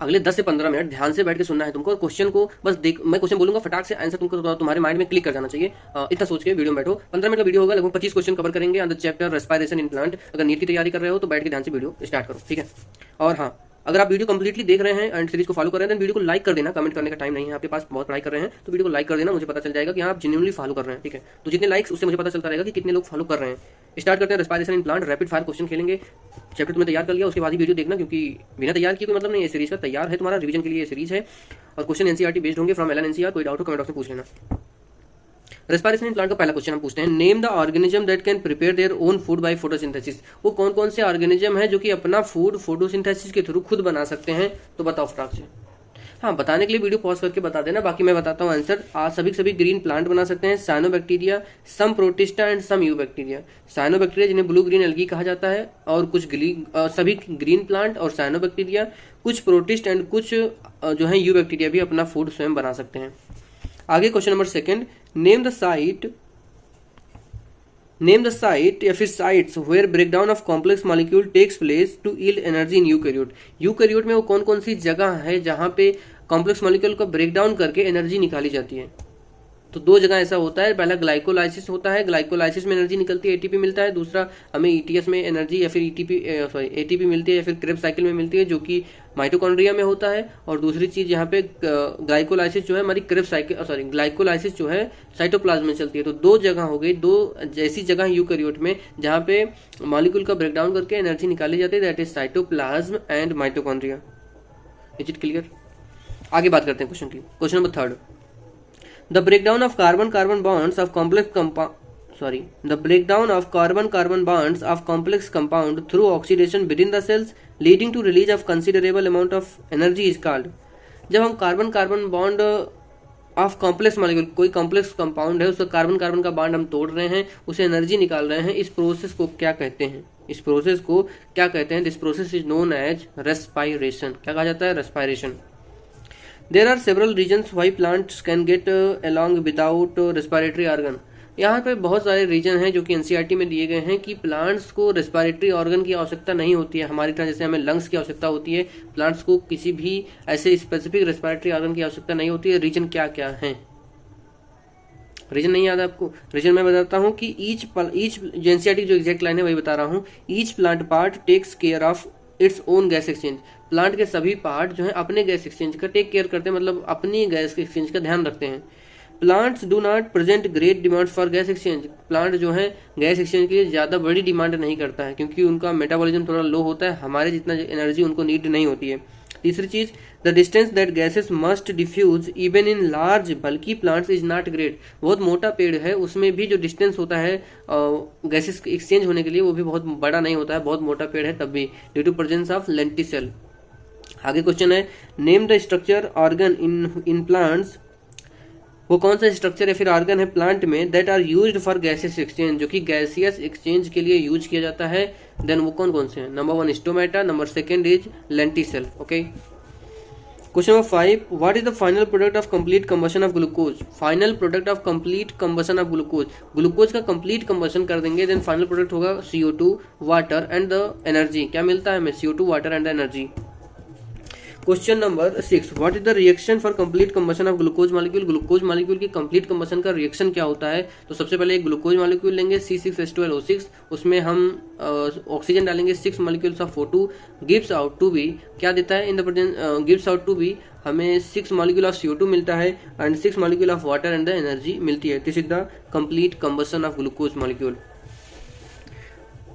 अगले 10 से 15 मिनट ध्यान से बैठ के सुनना है तुमको, और क्वेश्चन को बस देख, मैं क्वेश्चन बोलूंगा फटाक से आंसर तुमको तुम्हारे माइंड में क्लिक कर जाना चाहिए। इतना सोच के वीडियो में बैठो। 15 मिनट का वीडियो होगा, लगभग 25 क्वेश्चन कवर करेंगे on the chapter respiration in plant. अगर नीट की तैयारी कर रहे हो तो बैठ के ध्यान से वीडियो स्टार्ट करो, ठीक है। और हाँ, अगर आप वीडियो कंप्लीटली देख रहे हैं एंड सीरीज को फॉलो कर रहे हैं, तो वीडियो को लाइक कर देना। कमेंट करने का टाइम नहीं है आपके पास, बहुत पढ़ाई कर रहे हैं, तो वीडियो को लाइक कर देना, मुझे पता चल जाएगा कि आप जेन्युइनली फॉलो कर रहे हैं, ठीक है। तो जितने लाइक्स, उससे मुझे पता चलता रहेगा कि कितने लोग फॉलो कर रहे हैं। स्टार्ट करते हैं respiration in plant. Rapid fire question खेलेंगे। चैप्टर तुम्हें तैयार कर लिया, उसके बाद ही वीडियो देखना, क्योंकि बिना तैयार किए कोई मतलब नहीं है। सीरीज का तैयार है तुम्हारा, रिवीजन के लिए ये सीरीज है, और क्वेश्चन एनसीईआरटी बेस्ड होंगे फ्रॉम एलएनएनसीईआर। कोई डाउट हो कमेंट बॉक्स में पूछ लेना। रेस्पिरेशन इन प्लांट का पहला क्वेश्चन हम पूछते हैं, name the organism that can prepare their own food by photosynthesis. वो कौन कौन से ऑर्गेनिज्म है जो कि अपना फूड फोटोसिंथेसिस के थ्रू खुद बना सकते हैं, तो बताओ फटाक से। हाँ, बताने के लिए वीडियो पॉज करके बता देना, बाकी मैं बताता हूँ आंसर। आज सभी ग्रीन प्लांट बना सकते हैं, cyanobacteria, some protista and some eubacteria. Cyanobacteria जिन्हें ब्लू ग्रीन एल्गी कहा जाता है, और कुछ सभी ग्रीन प्लांट और साइनोबैक्टीरिया, कुछ प्रोटिस्ट एंड कुछ जो है यूबैक्टीरिया भी अपना फूड स्वयं बना सकते हैं। आगे question number second, name the site या फिर sites where breakdown of complex molecule takes place to yield energy in eukaryote. Eukaryote में वो कौन कौन सी जगह है जहां पे कॉम्प्लेक्स मॉलिक्यूल को ब्रेकडाउन करके एनर्जी निकाली जाती है। तो दो जगह ऐसा होता है, पहला ग्लाइकोलाइसिस होता है, ग्लाइकोलाइसिस में एनर्जी निकलती है, एटीपी मिलता है। दूसरा हमें ईटीएस में एनर्जी या फिर एटीपी मिलती है, या फिर क्रेब्स साइकिल में मिलती है, जो कि माइटोकॉन्ड्रिया में होता है। और दूसरी चीज यहाँ पे ग्लाइकोलाइसिस जो है हमारी क्रेब्स साइकिल ग्लाइकोलाइसिस जो है साइटोप्लाज्म में चलती है। तो दो जगह हो गई, दो जैसी जगह यूकैरियोट में जहाँ पे मॉलिक्यूल का ब्रेकडाउन करके एनर्जी निकाली जाती है, that is cytoplasm and mitochondria. Is it clear? आगे बात करते हैं क्वेश्चन की। Question number third, the breakdown of carbon-carbon bonds of complex compound through oxidation within the cells leading to release of considerable amount of energy is called। जब हम carbon carbon bond of complex molecule, कोई complex compound है, उसका carbon carbon का bond हम तोड़ रहे हैं, उसे एनर्जी निकाल रहे हैं, इस प्रोसेस को क्या कहते हैं? इस प्रोसेस को क्या कहते हैं? This process is known as respiration. क्या कहा जाता है? Respiration. There are several reasons why plants can get along without respiratory organ। यहाँ पे बहुत सारे रीजन हैं जो कि एनसीईआरटी में दिए गए हैं कि प्लांट्स को रेस्पिरेटरी ऑर्गन की आवश्यकता नहीं होती है। हमारी तरह जैसे हमें लंग्स की आवश्यकता होती है, प्लांट्स को किसी भी ऐसे स्पेसिफिक रेस्पिरेटरी ऑर्गन की आवश्यकता नहीं होती है। रीजन क्या क्या है? रीजन नहीं याद है आपको? रीजन मैं बताता हूँ कि ईच एनसीईआरटी जो एग्जैक्ट लाइन है वही बता रहा हूँ। Each plant part takes care of its own gas exchange. Plant के सभी पार्ट जो है अपने गैस एक्सचेंज का टेक केयर करते हैं, मतलब अपनी गैस एक्सचेंज का ध्यान रखते हैं। Plants do not present great demand for gas exchange. Plant जो है गैस एक्सचेंज के लिए ज्यादा बड़ी डिमांड नहीं करता है, क्योंकि उनका मेटाबॉलिज्म थोड़ा लो होता है, हमारे जितना एनर्जी उनको नीड नहीं होती है। तीसरी चीज, the distance that gases must diffuse even in large बल्कि प्लांट्स इज नॉट ग्रेट। बहुत मोटा पेड़ है, उसमें भी जो डिस्टेंस होता है गैसेस एक्सचेंज होने के लिए, वो भी बहुत बड़ा नहीं होता है, बहुत मोटा पेड़ है तब भी, due to presence of lenticel. आगे क्वेश्चन है, name the structure organ in plants. वो कौन सा स्ट्रक्चर या फिर ऑर्गन है प्लांट में that are used for gases exchange, जो कि गैसियस एक्सचेंज के लिए यूज किया जाता है। देन वो कौन कौन से हैं? Number 1 stomata, number 2 is lenticel. Okay, question number 5, what is the final product of complete combustion of glucose. Final product of complete combustion of glucose. Glucose का कंप्लीट कंबशन कर देंगे, देन फाइनल प्रोडक्ट होगा CO2, water and the energy. क्या मिलता है हमें? CO2, water and the energy. Question number 6, what is the reaction for complete combustion of glucose molecule. Glucose molecule की complete combustion का reaction क्या होता है? तो सबसे पहले एक ग्लूकोज मॉलिक्यूल लेंगे C6H12O6, उसमें हम ऑक्सीजन डालेंगे 6 molecules of O2, gives out to be, क्या देता है? In the presence gives out to be हमें 6 मॉलिक्यूल ऑफ CO2 मिलता है and 6 molecule of water and the energy मिलती है। This is the complete combustion of glucose molecule.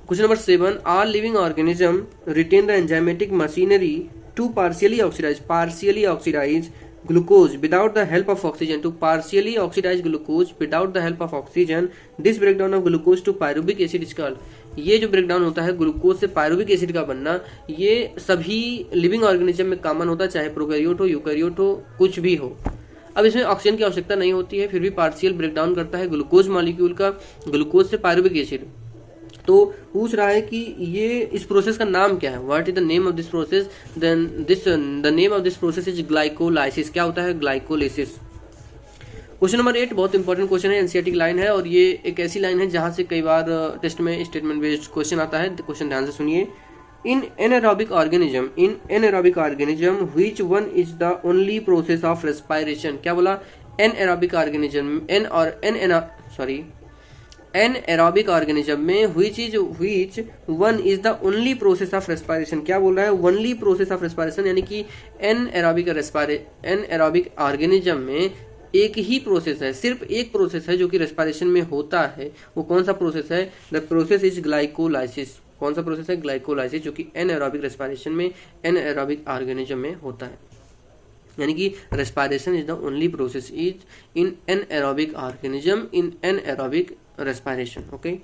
Question number 7, all living organism retain the enzymatic machinery to partially oxidize glucose without the help of oxygen। to partially oxidize glucose without the help of oxygen, this breakdown of glucose to pyruvic acid is called। ये जो breakdown होता है glucose से pyruvic acid का बनना, ये सभी living organism में कॉमन होता है, चाहे प्रोकैरियोट हो, यूकैरियोट हो, कुछ भी हो। अब इसमें ऑक्सीजन की आवश्यकता नहीं होती है, फिर भी पार्शियल ब्रेकडाउन करता है ग्लूकोज मॉलिक्यूल का, ग्लूकोज से पायरुविक एसिड। तो पूछ रहा है कि ये इस प्रोसेस का नाम क्या है? What is the name of this process? Then the name of this process is glycolysis. क्या होता है? ग्लाइकोलाइसिस। क्वेश्चन नंबर 8 बहुत इंपॉर्टेंट क्वेश्चन है, एनसीईआरटी की लाइन है, और ये एक ऐसी लाइन है जहां से कई बार टेस्ट में स्टेटमेंट बेस्ड क्वेश्चन आता है। क्वेश्चन ध्यान से सुनिए, In anaerobic organism, which one is the only process of respiration? क्या बोला? Anaerobic organism, anaerobic organism में which one is the only process of respiration? क्या बोल रहा है? only process of respiration, यानी कि anaerobic organism में एक ही प्रोसेस है, सिर्फ एक प्रोसेस है जो कि रेस्पिरेशन में होता है। वो कौन सा प्रोसेस है? The process is glycolysis. कौन सा प्रोसेस है? ग्लाइकोलाइसिस, जो कि एनएरोबिक रेस्पिरेशन में, एनएरोबिक ऑर्गेनिज्म में होता है। यानी कि respiration is the only process is in anaerobic organism in anaerobic respiration. Okay,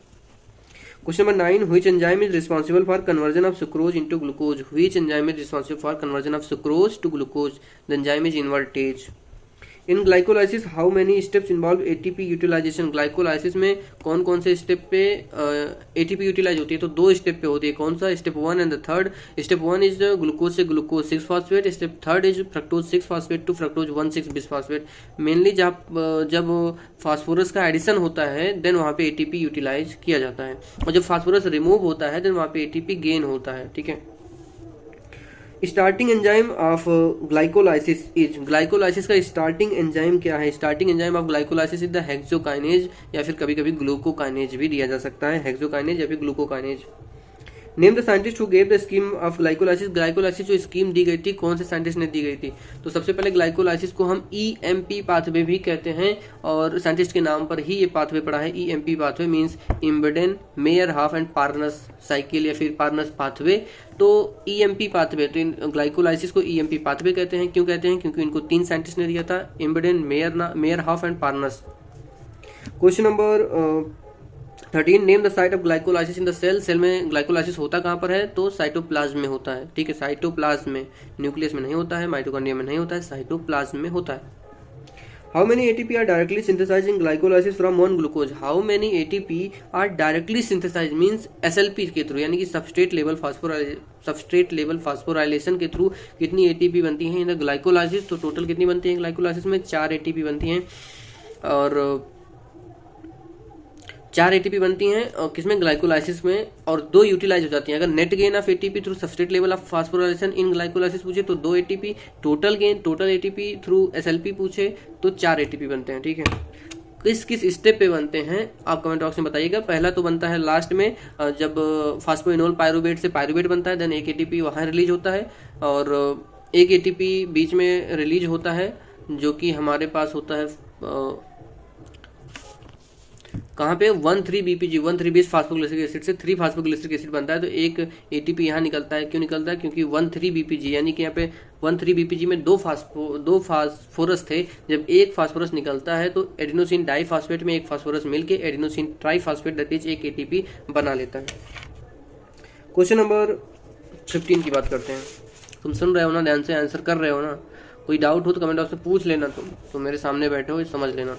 question number 9, which enzyme is responsible for conversion of sucrose into glucose? Which enzyme is responsible for conversion of sucrose to glucose? The enzyme is invertase. In glycolysis how many steps involve ATP utilization? glycolysis में कौन कौन से step पे ATP utilise होती है? तो 2 step पे होती है। कौन सा? Step 1 and the third. Step 1 is glucose से glucose 6 phosphate, step third is fructose 6 phosphate to fructose 1,6 bis phosphate. Mainly जब फास्फोरस का एडिशन होता है देन वहाँ पे ATP यूटिलाइज किया जाता है, और जब फास्फोरस रिमूव होता है देन वहाँ पे ATP गेन होता है। ठीक है। Starting enzyme of glycolysis is, glycolysis का स्टार्टिंग एंजाइम क्या है? Starting enzyme of glycolysis is the hexokinase, या फिर कभी कभी ग्लूकोकाइनेज भी दिया जा सकता है, हेक्सोकाइनेज या फिर glucokinase. Name the scientist who gave the scheme of glycolysis. Glycolysis जो स्कीम दी गई थी, कौन से साइंटिस्ट ने दी गई थी? तो सबसे पहले ग्लाइकोलाइसिस को हम EMP पाथवे भी कहते हैं, और साइंटिस्ट के नाम पर ही ये पाथवे पड़ा है। EMP pathway means Embden Meyerhof and Parnas cycle या फिर पार्नस पाथवे। तो EMP पाथवे, तो ग्लाइकोलाइसिस को EMP पाथवे कहते हैं। क्यों कहते हैं? क्योंकि इनको 3 साइंटिस्ट ने दिया था, Embden, Meyerhof and Parnas. Question number 13, name the site of glycolysis in the cell. Cell में ग्लाइकोलाइसिस होता कहाँ पर है? तो साइटोप्लाज्म में होता है। ठीक है, साइटोप्लाज्म में, न्यूक्लियस में नहीं होता है, माइटोकॉन्ड्रिया में नहीं होता है, साइटोप्लाज्म में होता है। How many ATP are directly synthesised in glycolysis from one glucose? How many ATP are directly synthesised means SLP के थ्रू, यानी कि सबस्ट्रेट लेवल फास्फोराइलेशन के थ्रू कितनी ATP बनती है इन द ग्लाइकोलाइसिस? तो टोटल कितनी बनती है ग्लाइकोलाइसिस में? 4 ATP बनती हैं, और 4 ATP बनती हैं और किसमें? ग्लाइकोलाइसिस में, और 2 यूटिलाइज हो जाती हैं। अगर net gain of ATP through substrate level of phosphorylation in glycolysis पूछे तो 2 ATP, total ATP through SLP पूछे तो 4 ATP बनते हैं। ठीक है, किस किस स्टेप पे बनते हैं आप कमेंट बॉक्स में बताइएगा। पहला तो बनता है लास्ट में, जब फास्फोइनोल पायरुवेट से पायरुवेट बनता है, देन 1 ATP वहाँ रिलीज होता है, और 1 ATP बीच में रिलीज होता है, जो कि हमारे पास होता है कहाँ पे? 1,3-BPG, 1,3-बेस फास्फोग्लिसरिक एसिड से 3 फास्फोग्लिसरिक एसिड बनता है, तो 1 ATP यहाँ निकलता है। क्यों निकलता है? क्योंकि 1,3-BPG, यानी कि यहाँ पे 1,3-BPG में दो फास्फोरस थे। जब एक फास्फोरस निकलता है तो एडिनोसिन डाइफॉस्फेट में एक फास्फोरस मिलके adenosine triphosphate that is 1 ATP बना लेता है। क्वेश्चन नंबर 15 की बात करते हैं। तुम सुन रहे हो ना, ध्यान से आंसर कर रहे हो ना? कोई डाउट हो तो कमेंट बॉक्स में पूछ लेना। तुम मेरे सामने बैठे हो, समझ लेना।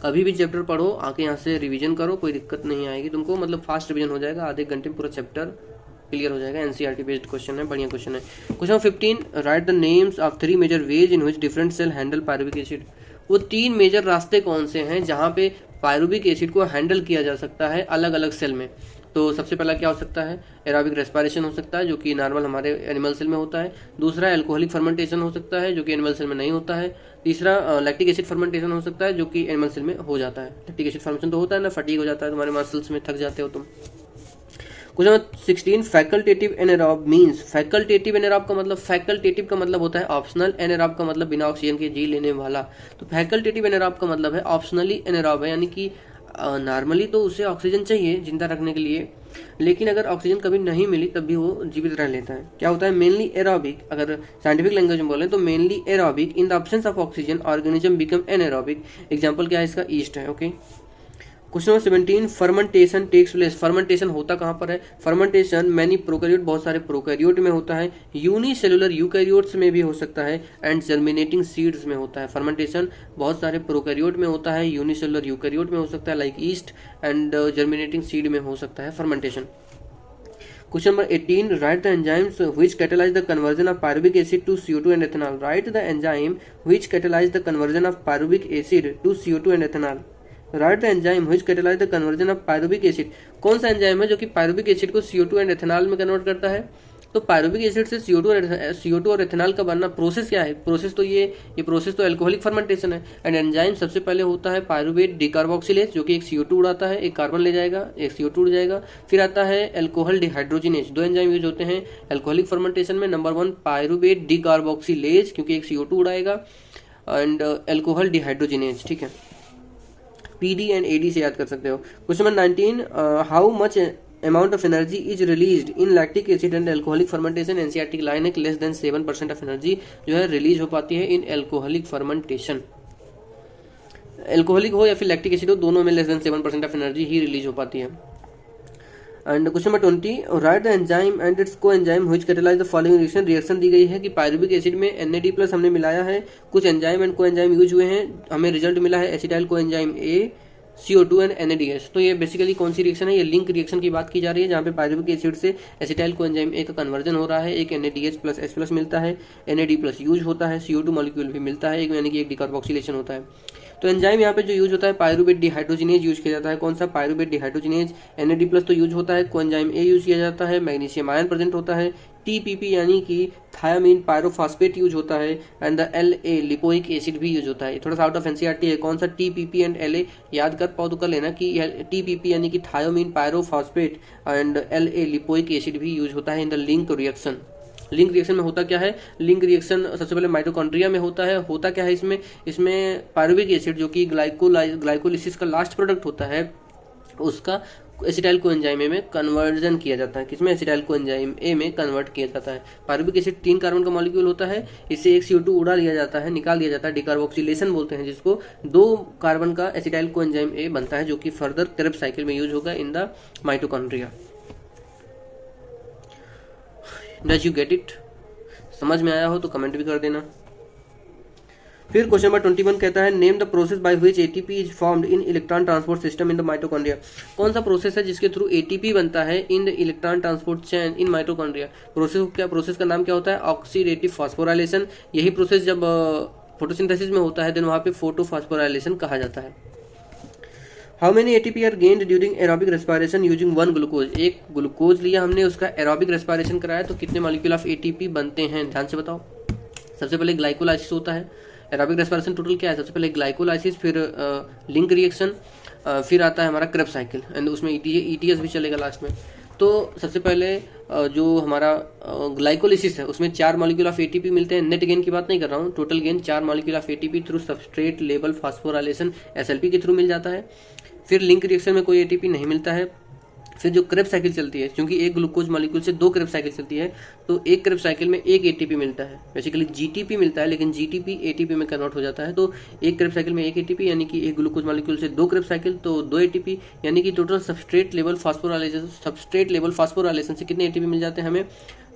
कभी भी चैप्टर पढ़ो, आके यहाँ से रिवीजन करो, कोई दिक्कत नहीं आएगी तुमको, मतलब फास्ट रिवीजन हो जाएगा, आधे घंटे में पूरा चैप्टर क्लियर हो जाएगा। NCERT बेस्ड क्वेश्चन है, बढ़िया क्वेश्चन है। Question 15, write the names of 3 major ways in which different cell handle pyruvic acid. वो 3 मेजर रास्ते कौन से हैं जहाँ पे पायरुविक एसिड को हैंडल किया जा सकता है अलग अलग सेल में? तो सबसे पहला क्या हो सकता है? एरोबिक रेस्पिरेशन हो सकता है, जो कि नॉर्मल हमारे एनिमल सेल में होता है। दूसरा एल्कोहलिक फर्मेंटेशन हो सकता है, जो कि एनिमल सेल में नहीं होता है। तीसरा लैक्टिक एसिड फर्मेंटेशन हो सकता है, जो कि एनिमल सेल में हो जाता है। लैक्टिक एसिड फर्मेंटेशन तो होता है ना, फटीग हो जाता है, तुम्हारे मसल्स में थक जाते हो तुम। Question 16, facultative anaerobe means. Facultative anaerobe का मतलब, फैकल्टेटिव का मतलब होता है ऑप्शनल, एनारोब का मतलब बिना ऑक्सीजन के जी लेने वाला। तो फैकल्टेटिव एनारोब का मतलब है ऑप्शनली एनारोब है, यानी कि नॉर्मली तो उसे ऑक्सीजन चाहिए जिंदा रखने के लिए, लेकिन अगर ऑक्सीजन कभी नहीं मिली तब भी वो जीवित रह लेता है। क्या होता है? मेनली एरोबिक, अगर साइंटिफिक लैंग्वेज में बोले तो mainly aerobic. In the absence of oxygen organism become anaerobic. Example क्या है इसका? ईस्ट है। Okay, question number 17, fermentation takes place. Fermentation होता कहाँ पर है? फर्मेंटेशन मैनी प्रोकैरियोट, बहुत सारे प्रोकैरियोट में होता है, यूनिसेलुलर यूकैरियोट्स में भी हो सकता है, एंड जर्मिनेटिंग सीड्स में होता है। फर्मेंटेशन बहुत सारे प्रोकैरियोट में होता है, यूनिसेलुलर यूकैरियोट में हो सकता है like east, and germinating seed में हो सकता है fermentation. Question number 18, write the enzymes which catalyze the conversion of pyruvic acid to CO2 and ethanol. Write the enzyme which catalyze the conversion of pyruvic acid to CO2 and ethanol. Right the enzyme which catalyse the conversion of pyruvic acid. कौन सा enzyme है जो कि pyruvic acid को CO2 and ethanol में convert करता है? तो पायरुविक एसिड से CO2 और एथेनॉल का बनना प्रोसेस क्या है? प्रोसेस तो ये प्रोसेस तो एल्कोहलिक फर्मेंटेशन है। एंड एंजाइम सबसे पहले होता है पायरुवेट डिकार्बोक्सिलेज, जो कि एक CO2 उड़ाता है, एक कार्बन ले जाएगा, एक CO2 उड़ जाएगा। फिर आता है एल्कोहल डिहाइड्रोजिनेज। दो एंजाइम यूज होते हैं एल्कोहलिक फर्मेंटेशन में। नंबर 1 पायरुवेट डिकार्बोक्सिलेज, क्योंकि एक CO2 उड़ाएगा, एंड एल्कोहल डिहाइड्रोजिनेज। ठीक है, PD एंड AD से याद कर सकते हो। Question number 19, how much amount of energy is released in lactic acid and alcoholic fermentation? NCERT की लाइन है कि less than 7% of energy जो है रिलीज हो पाती है इन alcoholic fermentation। एल्कोहलिक हो या फिर लैक्टिक एसिड हो, दोनों में less than 7% of energy ही रिलीज हो पाती है। And question number 20, write the enzyme and its coenzyme which catalyse the following reaction. Reaction दी गई है कि पायरुविक एसिड में NAD+ हमने मिलाया है, कुछ एंजाइम एंड को एंजाइम यूज हुए हैं, हमें रिजल्ट मिला है acetyl co enzyme A, CO2 and NADH। तो ये बेसिकली कौन सी रिएक्शन है? ये लिंक रिएक्शन की बात की जा रही है, जहाँ पे पायरुविक एसिड से एसिटाइल को एंजाइम A का कन्वर्जन हो रहा है, एक NADH+H+ मिलता है, NAD+ यूज होता है, CO2 मॉलिक्यूल भी मिलता है, एक यानी कि एक डिकार्बोक्सिलेशन होता है। तो एंजाइम यहाँ पे जो यूज होता है पायरुवेट डिहाइड्रोजिनेज यूज किया जाता है। कौन सा? Pyruvate dehydrogenase. NAD+ तो यूज होता है, कोएंजाइम A यूज किया जाता है, मैग्नीशियम आयन प्रेजेंट होता है, TPP यानी कि थायामीन पायरोफॉस्फेट यूज होता है, and the LA lipoic acid भी यूज होता है। थोड़ा सा आउट ऑफ NCERT है, कौन सा TPP एंड LA याद कर पाओ तो कर लेना कि TPP यानी कि thiamine pyrophosphate and LA lipoic acid भी यूज होता है in the link reaction. Link reaction में होता क्या है? लिंक रिएक्शन सबसे पहले माइटोकॉन्ड्रिया में होता है। होता क्या है इसमें पायरुविक एसिड जो कि ग्लाइकोलिसिस का लास्ट प्रोडक्ट होता है, उसका एसिटाइल कोएंजाइम A में कन्वर्जन किया जाता है। किसमें? एसिटाइल कोएंजाइम A में कन्वर्ट किया जाता है। पायरुविक एसिड 3 कार्बन का मॉलिक्यूल होता है, इससे एक CO2 उड़ा लिया जाता है, निकाल दिया जाता है, डिकार्बोक्सिलेशन बोलते हैं जिसको। 2 कार्बन का एसिटाइल कोएंजाइम A बनता है, जो कि फर्दर क्रेब्स साइकिल में यूज होगा in the mitochondria. Does you get it? समझ में आया हो तो कमेंट भी कर देना। फिर क्वेश्चन नंबर 21 कहता है, name the process by which ATP is formed in electron transport system in the mitochondria. कौन सा प्रोसेस है जिसके थ्रू ATP बनता है in the electron transport chain in mitochondria? Process का नाम क्या होता है? Oxidative phosphorylation. यही प्रोसेस जब फोटोसिंथेसिस में होता है देन वहां पे फोटोफॉस्फोराइलेशन कहा जाता है। How many ATP are gained during aerobic respiration using 1 ग्लूकोज। एक ग्लूकोज लिया हमने, उसका एरोबिक रेस्पिरेशन कराया, तो कितने मॉलिक्यूल ऑफ ATP बनते हैं? ध्यान से बताओ। सबसे पहले ग्लाइकोलाइसिस होता है। एरोबिक रेस्पिरेशन टोटल क्या है? सबसे पहले ग्लाइकोलाइसिस, फिर लिंक रिएक्शन, फिर आता है हमारा क्रेब्स साइकिल, एंड उसमें ETS भी चलेगा लास्ट में। तो सबसे पहले जो हमारा ग्लाइकोलिसिस है उसमें 4 मॉलिक्यूल ऑफ ATP मिलते हैं। नेट गेन की बात नहीं कर रहा हूँ, total gain 4 molecule of ATP through substrate level phosphorylation SLP के थ्रू मिल जाता है। फिर लिंक रिएक्शन में कोई ATP नहीं मिलता है। फिर जो क्रेब्स साइकिल चलती है, क्योंकि एक ग्लूकोज मॉलिक्यूल से 2 क्रेब्स साइकिल चलती है, तो एक क्रेब्स साइकिल में एक ATP मिलता है। बेसिकली GTP मिलता है, लेकिन GTP ATP में कन्वर्ट हो जाता है। तो एक क्रेब्स साइकिल में एक ATP यानी कि एक ग्लूकोज मॉलिक्यूल से 2 क्रेब्स साइकिल, तो 2 ATP यानी कि टोटल सबस्ट्रेट लेवल फास्फोराइलेशन से कितने ATP मिल जाते हैं हमें?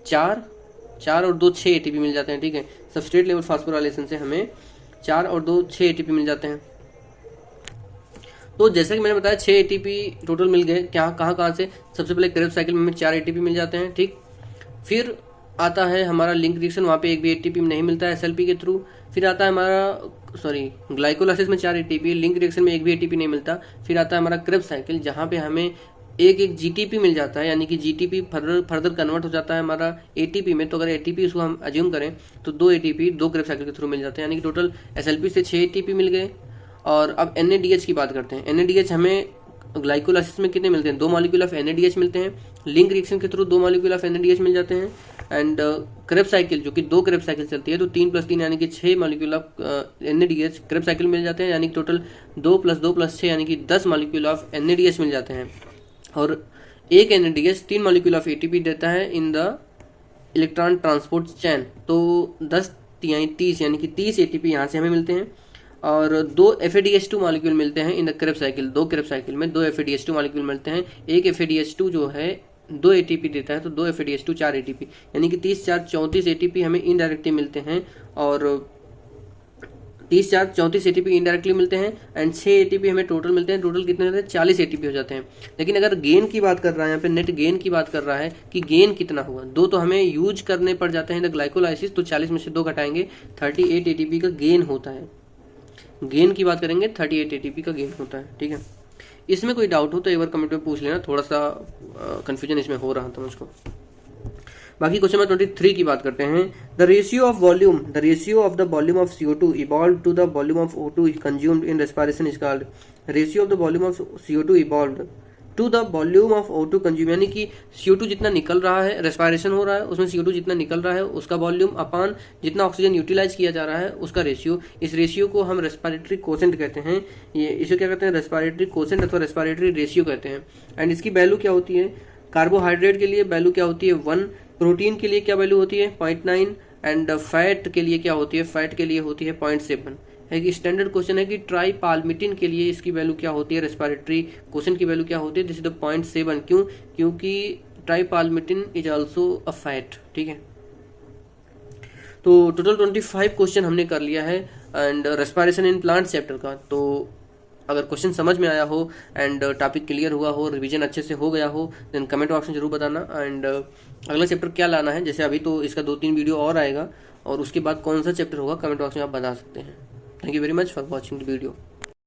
4 और 2 6 ATP मिल जाते हैं। ठीक है, सबस्ट्रेट लेवल फास्फोराइलेशन से हमें 4 और 2 6 ATP मिल जाते हैं। तो जैसा कि मैंने बताया 6 ATP टोटल मिल गए। कहाँ से? सबसे पहले क्रेब्स साइकिल में हमें 4 ATP मिल जाते हैं। ठीक, फिर आता है हमारा लिंक रिएक्शन, वहाँ पे एक भी ATP नहीं मिलता है SLP के थ्रू। फिर आता है हमारा ग्लाइकोलाइसिस में 4 ATP, लिंक रिएक्शन में एक भी ATP नहीं मिलता। फिर आता है हमारा क्रेब्स साइकिल, जहाँ पे हमें एक GTP मिल जाता है, यानी कि GTP फर्दर कन्वर्ट हो जाता है हमारा ATP में। तो अगर ATP उसको हम अज्यूम करें तो 2 ATP 2 क्रेब्स साइकिल के थ्रू मिल जाते हैं, यानी कि टोटल SLP से 6 ATP मिल गए। और अब NADH की बात करते हैं। NADH हमें ग्लाइकोलाइसिस में कितने मिलते हैं? 2 मॉलिक्यूल ऑफ NADH मिलते हैं। लिंक रिएक्शन के थ्रू 2 मॉलिक्यूल ऑफ NADH मिल जाते हैं। एंड क्रेब्स साइकिल, जो कि 2 क्रेब्स साइकिल चलती है, तो 3 + 3 यानी कि 6 molecule of NADH Krebs cycle मिल जाते हैं, यानी कि टोटल 2 + 2 + 6 यानी कि 10 मॉलिक्यूल ऑफ NADH मिल जाते हैं। और एक NADH 3 मॉलिक्यूल ऑफ ATP देता है in the electron transport chain. तो 10 यानी 30 यानी कि 30 ATP यहाँ से हमें मिलते हैं। और 2 FADH2 मॉलिक्यूल मिलते हैं in the Krebs cycle. 2 Krebs cycle में 2 FADH2 मॉलिक्यूल मिलते हैं। एक FADH2 जो है 2 ATP देता है, तो 2 FADH2 4 ATP, यानी कि 30 4 34 ATP हमें इनडायरेक्टली मिलते हैं। और 30 4 34 ATP इनडायरेक्टली मिलते हैं, एंड 6 ATP हमें टोटल मिलते हैं। टोटल कितने होते हैं? 40 ATP हो जाते हैं। लेकिन अगर गेन की बात कर रहा है, यहाँ पे नेट गेन की बात कर रहा है कि गेन कितना हुआ। 2 तो हमें यूज करने पड़ जाते हैं द ग्लाइकोलाइसिस, तो 40 में से 2 घटाएंगे, 38 ATP का गेन होता है। गेन की बात करेंगे 38 ATP का गेन होता है, ठीक है। इसमें कोई डाउट हो तो एक बार कमेंट में पूछ लेना, थोड़ा सा कंफ्यूजन इसमें हो रहा था मुझको। बाकी क्वेश्चन नंबर 23 की बात करते हैं। The ratio of the volume of CO2 evolve to the volume of O2 consumed in respiration is called. Ratio of the volume of CO2 evolve to the volume of O2 consume, यानी कि CO2 जितना निकल रहा है, respiration हो रहा है, उसमें CO2 जितना निकल रहा है उसका वॉल्यूम अपान जितना ऑक्सीजन यूटिलाइज किया जा रहा है उसका रेशियो। इस रेशियो को हम रेस्पिरेटरी कोसेंट कहते हैं। ये इसे क्या कहते हैं? रेस्पिरेटरी कोसेंट अथवा रेस्पिरेटरी रेशियो कहते हैं। एंड इसकी वैल्यू क्या होती है? कार्बोहाइड्रेट के लिए वैल्यू क्या होती है? 1। प्रोटीन के लिए क्या वैल्यू होती है? 0.9। एंड फैट के लिए क्या होती है? फैट के लिए होती है 0.7। है कि स्टैंडर्ड क्वेश्चन है कि ट्राईपाल्मिटिन के लिए इसकी वैल्यू क्या होती है? रेस्पिरेटरी क्वेश्चन की वैल्यू क्या होती है? This is the 0.7। क्यों? क्योंकि ट्राईपाल्मिटिन इज आल्सो अ फैट, ठीक है। तो टोटल 25 क्वेश्चन हमने कर लिया है and respiration in plant chapter का। तो अगर क्वेश्चन समझ में आया हो एंड टॉपिक क्लियर हुआ हो, रिवीजन अच्छे से हो गया हो, देन कमेंट बॉक्स में जरूर बताना। एंड अगला चैप्टर क्या लाना है, जैसे अभी तो इसका 2-3 वीडियो और आएगा और उसके बाद कौन सा चैप्टर होगा कमेंट बॉक्स में आप बता सकते हैं। Thank you very much for watching the video.